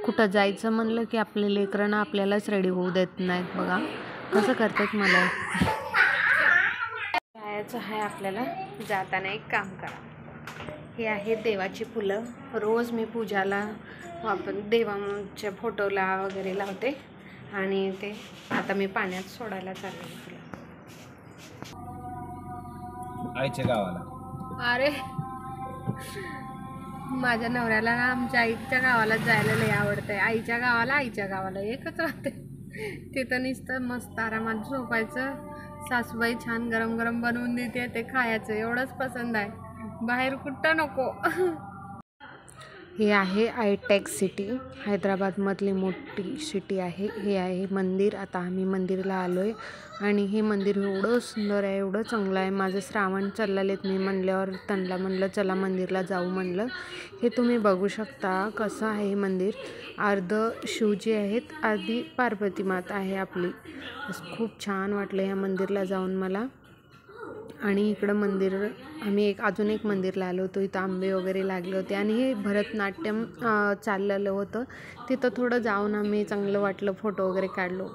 कुठं जायचं म्हणलं की आपले लेकरं आपल्यालाच रेडी होऊ देत नाहीत. बघा कसं करतात मला. जायचं आहे आपल्याला, जाताना एक काम करा. हे आहे देवाची फुलं. रोज मी पूजाला देवाच्या फोटोला वगैरे लावते आणि ते आता मी पाण्यात सोडायला चालले फुलं आईच्या गावाला. अरे माझ्या नवऱ्याला आमच्या आईच्या गावाला जायला लय आवडतंय. आईच्या गावाला एकच राहते. तिथं नुसतं मस्त आरामात झोपायचं. सासूबाई छान गरम गरम बनवून देते, ते खायचं. एवढंच पसंत आहे, बाहेर कुठं नको. हे आहे आयटेक सिटी, हैदराबादमधली मोठी सिटी आहे. हे आहे मंदिर. आता आम्ही मंदिरला आलो आहे आणि हे मंदिर एवढं सुंदर आहे, एवढं चांगलं आहे. माझं श्रावण चाललेत, मी म्हणल्यावर त्यांना म्हणलं चला मंदिरला जाऊ म्हणलं. हे तुम्ही बघू शकता कसं आहे हे मंदिर. अर्ध शिवजी आहेत, अर्धी पार्वती माता आहे आपली. खूप छान वाटलं ह्या मंदिरला जाऊन मला. आणि इकडं मंदिर आम्ही अजून एक मंदिरला आलो होतो. इथं आंबे वगैरे लागले होते आणि हे भरतनाट्यम चाललेलं होतं. तिथं थोडं जाऊन आम्ही चांगलं वाटलं, फोटो वगैरे काढलो.